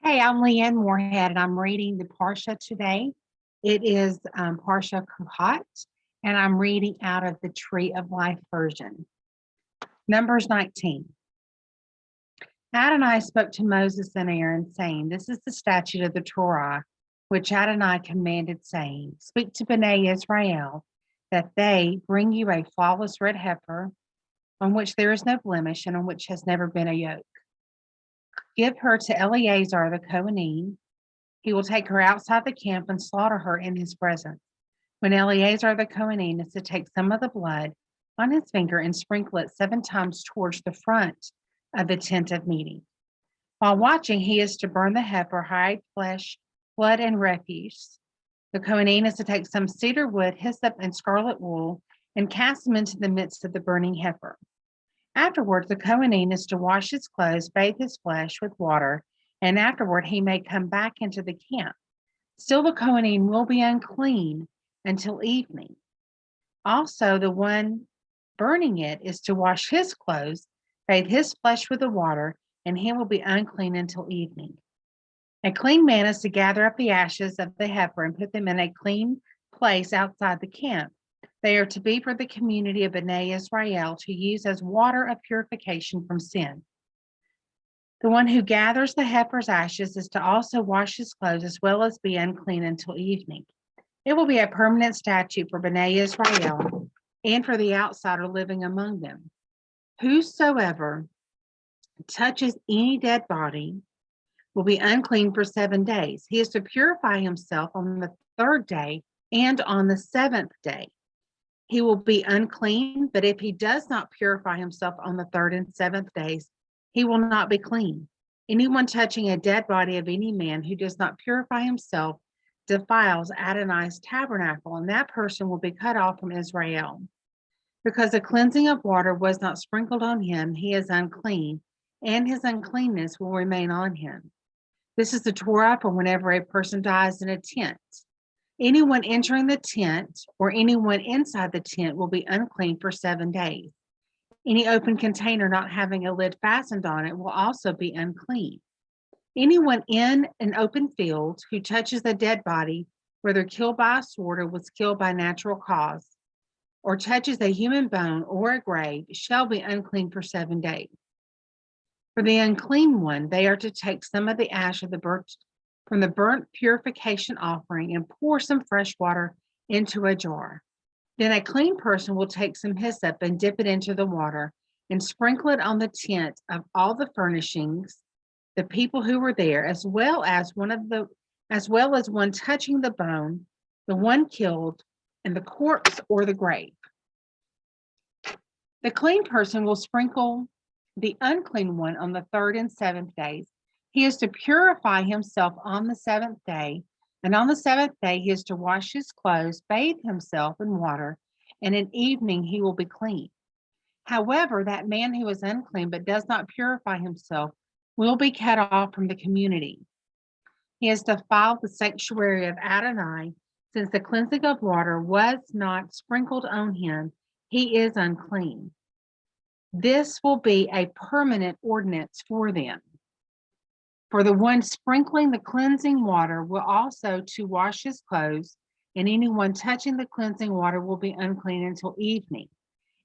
Hey, I'm Leanne Moorhead, and I'm reading the Parsha today. It is Parsha Chukat, and I'm reading out of the Tree of Life version. Numbers 19. Adonai spoke to Moses and Aaron, saying, "This is the statute of the Torah, which Adonai commanded, saying, Speak to Bnei Israel, that they bring you a flawless red heifer, on which there is no blemish, and on which has never been a yoke. Give her to Eleazar the Kohanim. He will take her outside the camp and slaughter her in his presence. When Eleazar the Kohanim is to take some of the blood on his finger and sprinkle it 7 times towards the front of the tent of meeting. While watching, he is to burn the heifer, hide, flesh, blood, and refuse. The Kohanim is to take some cedar wood, hyssop, and scarlet wool and cast them into the midst of the burning heifer. Afterwards, the Kohanim is to wash his clothes, bathe his flesh with water, and afterward he may come back into the camp. Still, the Kohanim will be unclean until evening. Also, the one burning it is to wash his clothes, bathe his flesh with the water, and he will be unclean until evening. A clean man is to gather up the ashes of the heifer and put them in a clean place outside the camp. They are to be for the community of Bnei Israel to use as water of purification from sin. The one who gathers the heifer's ashes is to also wash his clothes as well as be unclean until evening. It will be a permanent statute for Bnei Israel and for the outsider living among them. Whosoever touches any dead body will be unclean for 7 days. He is to purify himself on the 3rd day and on the 7th day. He will be unclean, but if he does not purify himself on the 3rd and 7th days, he will not be clean. Anyone touching a dead body of any man who does not purify himself defiles Adonai's tabernacle, and that person will be cut off from Israel. Because the cleansing of water was not sprinkled on him, he is unclean, and his uncleanness will remain on him. This is the Torah for whenever a person dies in a tent. Anyone entering the tent or anyone inside the tent will be unclean for 7 days. Any open container not having a lid fastened on it will also be unclean. Anyone in an open field who touches a dead body, whether killed by a sword or was killed by natural cause, or touches a human bone or a grave, shall be unclean for 7 days. For the unclean one, they are to take some of the ash of the burnt purification offering and pour some fresh water into a jar. Then a clean person will take some hyssop and dip it into the water and sprinkle it on the tent of all the furnishings, the people who were there, as well as one touching the bone, the one killed, and the corpse or the grave. The clean person will sprinkle the unclean one on the 3rd and 7th days. He is to purify himself on the 7th day, and on the 7th day he is to wash his clothes, bathe himself in water, and in evening he will be clean. However, that man who is unclean but does not purify himself will be cut off from the community. He has defiled the sanctuary of Adonai, since the cleansing of water was not sprinkled on him. He is unclean. This will be a permanent ordinance for them. For the one sprinkling the cleansing water will also to wash his clothes, and anyone touching the cleansing water will be unclean until evening.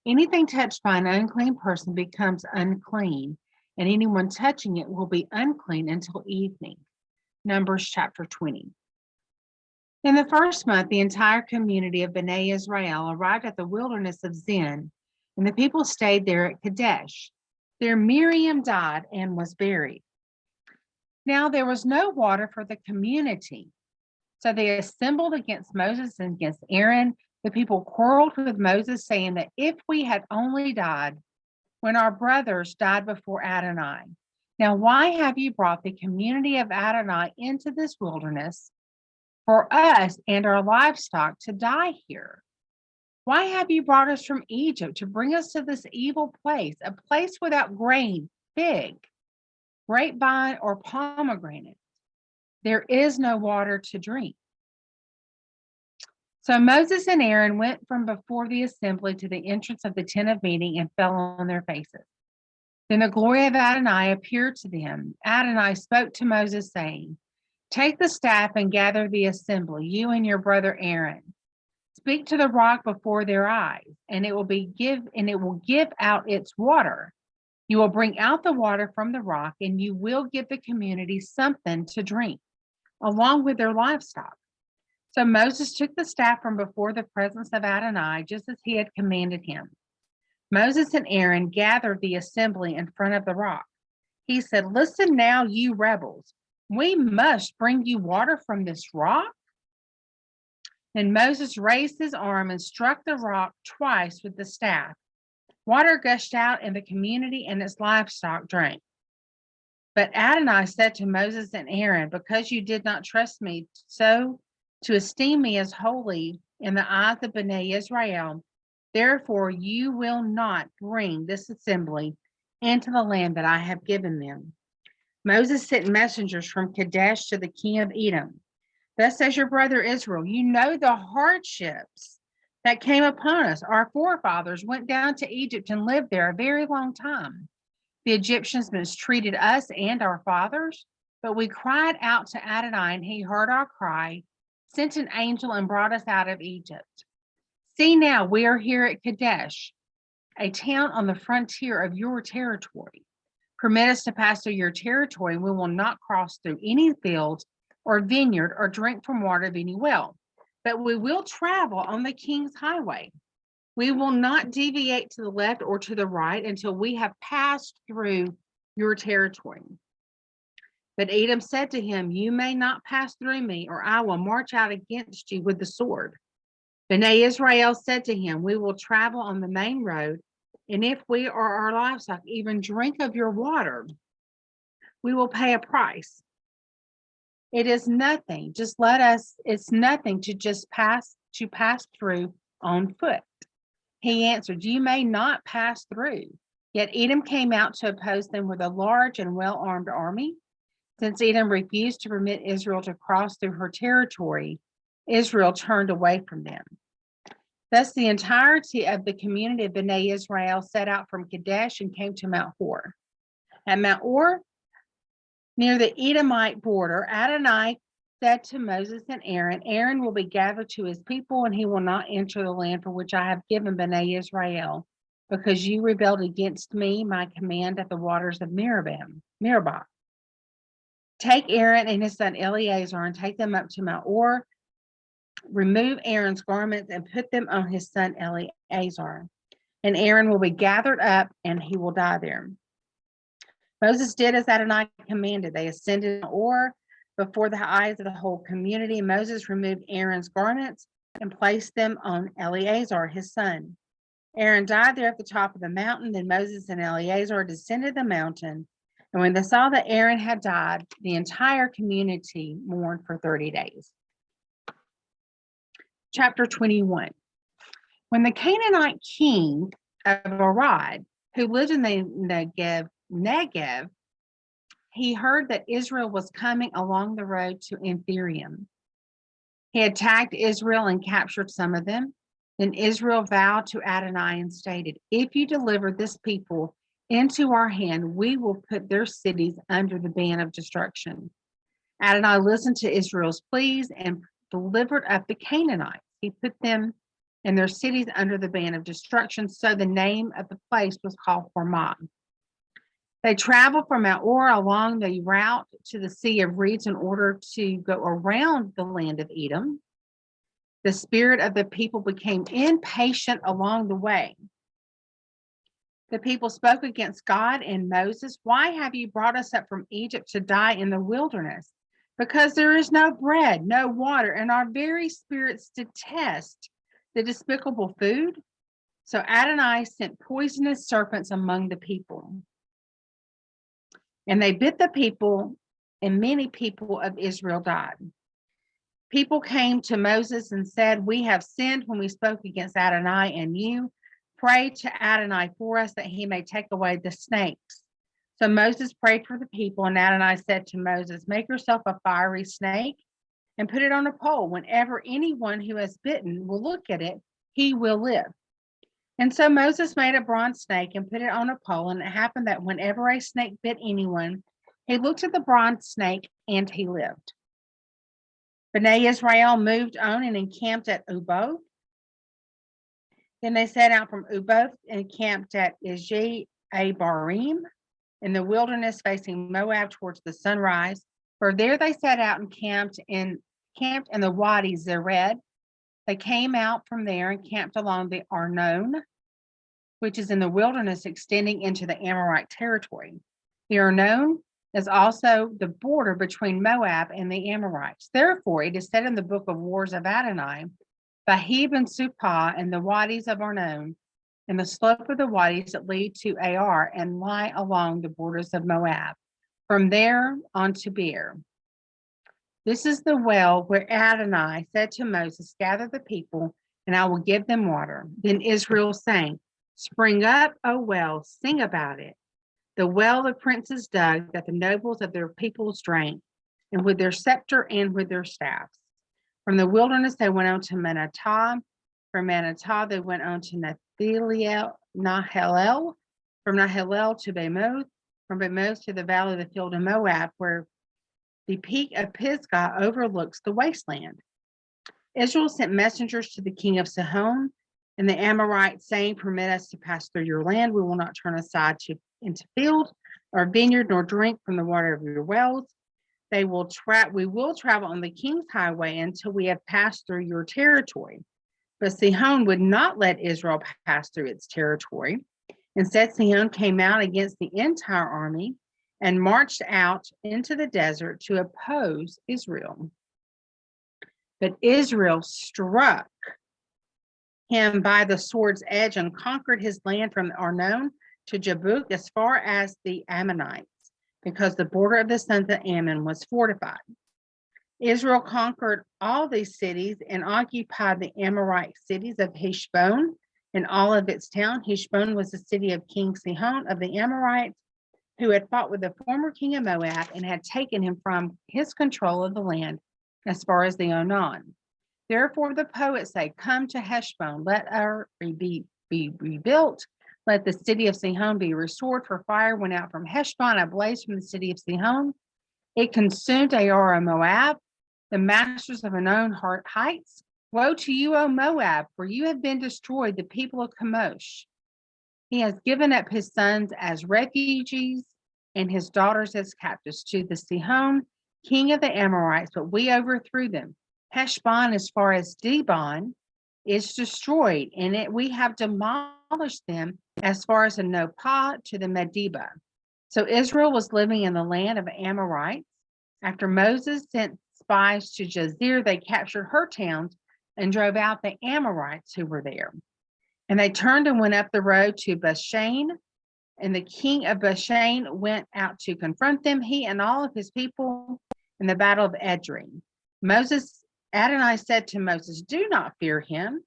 Anything touched by an unclean person becomes unclean, and anyone touching it will be unclean until evening. Numbers chapter 20. In the 1st month, the entire community of Bnei Israel arrived at the wilderness of Zin, and the people stayed there at Kadesh. There Miriam died and was buried. Now there was no water for the community, so they assembled against Moses and against Aaron. The people quarreled with Moses, saying that if we had only died when our brothers died before Adonai. Now why have you brought the community of Adonai into this wilderness for us and our livestock to die here? Why have you brought us from Egypt to bring us to this evil place, a place without grain, fig, grapevine, or pomegranate? There is no water to drink. So Moses and Aaron went from before the assembly to the entrance of the tent of meeting and fell on their faces. Then the glory of Adonai appeared to them. Adonai spoke to Moses, saying, "Take the staff and gather the assembly, you and your brother Aaron. Speak to the rock before their eyes, and it will give out its water. You will bring out the water from the rock, and you will give the community something to drink, along with their livestock." So Moses took the staff from before the presence of Adonai, just as he had commanded him. Moses and Aaron gathered the assembly in front of the rock. He said, "Listen now, you rebels. We must bring you water from this rock." Then Moses raised his arm and struck the rock twice with the staff. Water gushed out, and the community and its livestock drank. But Adonai said to Moses and Aaron, "Because you did not trust me so to esteem me as holy in the eyes of Bnei Israel, therefore you will not bring this assembly into the land that I have given them." Moses sent messengers from Kadesh to the king of Edom. "Thus says your brother Israel, you know the hardships that came upon us. Our forefathers went down to Egypt and lived there a very long time. The Egyptians mistreated us and our fathers, but we cried out to Adonai, and he heard our cry, sent an angel, and brought us out of Egypt. See now, we are here at Kadesh, a town on the frontier of your territory. Permit us to pass through your territory, and we will not cross through any field or vineyard or drink from water of any well, but we will travel on the king's highway. We will not deviate to the left or to the right until we have passed through your territory." But Edom said to him, "You may not pass through me, or I will march out against you with the sword." Bnei Israel said to him, "We will travel on the main road, and if we or our livestock even drink of your water, we will pay a price. It's nothing to just pass through on foot." He answered, "You may not pass through." Yet Edom came out to oppose them with a large and well-armed army. Since Edom refused to permit Israel to cross through her territory, Israel turned away from them. Thus the entirety of the community of Bnei Israel set out from Kadesh and came to Mount Hor. At Mount Hor, near the Edomite border, Adonai said to Moses and Aaron, "Aaron will be gathered to his people, and he will not enter the land for which I have given Bnei Israel, because you rebelled against me, my command at the waters of Meribah. Take Aaron and his son Eleazar and take them up to Mount Hor. Remove Aaron's garments and put them on his son Eleazar. And Aaron will be gathered up, and he will die there." Moses did as Adonai commanded. They ascended Mount Hor before the eyes of the whole community. Moses removed Aaron's garments and placed them on Eleazar, his son. Aaron died there at the top of the mountain. Then Moses and Eleazar descended the mountain. And when they saw that Aaron had died, the entire community mourned for 30 days. Chapter 21. When the Canaanite king of Arad, who lived in the Negev, he heard that Israel was coming along the road to Ephraim. He attacked Israel and captured some of them. Then Israel vowed to Adonai and stated, "If you deliver this people into our hand, we will put their cities under the ban of destruction." Adonai listened to Israel's pleas and delivered up the Canaanites. He put them and their cities under the ban of destruction, so the name of the place was called Hormah. They traveled from Mount Hor along the route to the Sea of Reeds in order to go around the land of Edom. The spirit of the people became impatient along the way. The people spoke against God and Moses. "Why have you brought us up from Egypt to die in the wilderness? Because there is no bread, no water, and our very spirits detest the despicable food." So Adonai sent poisonous serpents among the people, and they bit the people, and many people of Israel died. People came to Moses and said, "We have sinned when we spoke against Adonai and you. Pray to Adonai for us that he may take away the snakes." So Moses prayed for the people, and Adonai said to Moses, "Make yourself a fiery snake and put it on a pole. Whenever anyone who has bitten will look at it, he will live." And so Moses made a bronze snake and put it on a pole. And it happened that whenever a snake bit anyone, he looked at the bronze snake and he lived. Bnei Israel moved on and encamped at Uboth. Then they set out from Uboth and camped at Ije-Abarim in the wilderness facing Moab towards the sunrise. For there they set out and camped in the Wadi Zered. They came out from there and camped along the Arnon, which is in the wilderness extending into the Amorite territory. The Arnon is also the border between Moab and the Amorites. Therefore, it is said in the book of Wars of Adonai, Bahib and Supah and the Wadis of Arnon, and the slope of the wadis that lead to Ar and lie along the borders of Moab, from there on to Beer. This is the well where Adonai said to Moses, gather the people, and I will give them water. Then Israel sang, spring up, O well, sing about it. The well the princes dug, that the nobles of their peoples drank, and with their scepter and with their staffs. From the wilderness they went on to Manattah. From Manattah they went on to Nahalel. From Nahalel to Bamoth. From Bamoth to the valley of the field of Moab, where the peak of Pisgah overlooks the wasteland. Israel sent messengers to the king of Sihon and the Amorites, saying, permit us to pass through your land. We will not turn aside into field or vineyard, nor drink from the water of your wells. We will travel on the king's highway until we have passed through your territory. But Sihon would not let Israel pass through its territory. Instead, Sihon came out against the entire army and marched out into the desert to oppose Israel. But Israel struck him by the sword's edge and conquered his land from Arnon to Jabuk as far as the Ammonites, because the border of the sons of Ammon was fortified. Israel conquered all these cities and occupied the Amorite cities of Heshbon and all of its town. Heshbon was the city of King Sihon of the Amorites, who had fought with the former king of Moab and had taken him from his control of the land as far as the Onon. Therefore the poets say, come to Heshbon, let Ar be rebuilt, let the city of Sihon be restored, for fire went out from Heshbon, a blaze from the city of Sihon. It consumed Ar and Moab, the masters of Anon heights. Woe to you, O Moab, for you have been destroyed, the people of Chemosh. He has given up his sons as refugees and his daughters as captives to the Sihon, king of the Amorites, but we overthrew them. Heshbon, as far as Dibon, is destroyed, and we have demolished them as far as the Nopah to the Medeba. So Israel was living in the land of Amorites. After Moses sent spies to Jazer, they captured her towns and drove out the Amorites who were there. And they turned and went up the road to Bashan, and the king of Bashan went out to confront them, he and all of his people, in the battle of Edrei. Adonai said to Moses, do not fear him.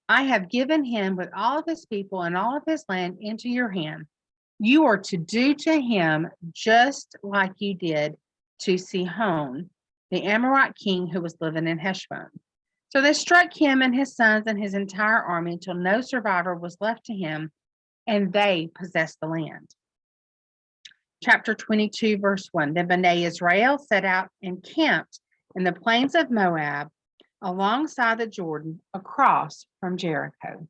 I have given him with all of his people and all of his land into your hand. You are to do to him just like you did to Sihon, the Amorite king who was living in Heshbon. So they struck him and his sons and his entire army until no survivor was left to him, and they possessed the land. Chapter 22, verse 1. Then Bnei Israel set out and camped in the plains of Moab alongside the Jordan across from Jericho.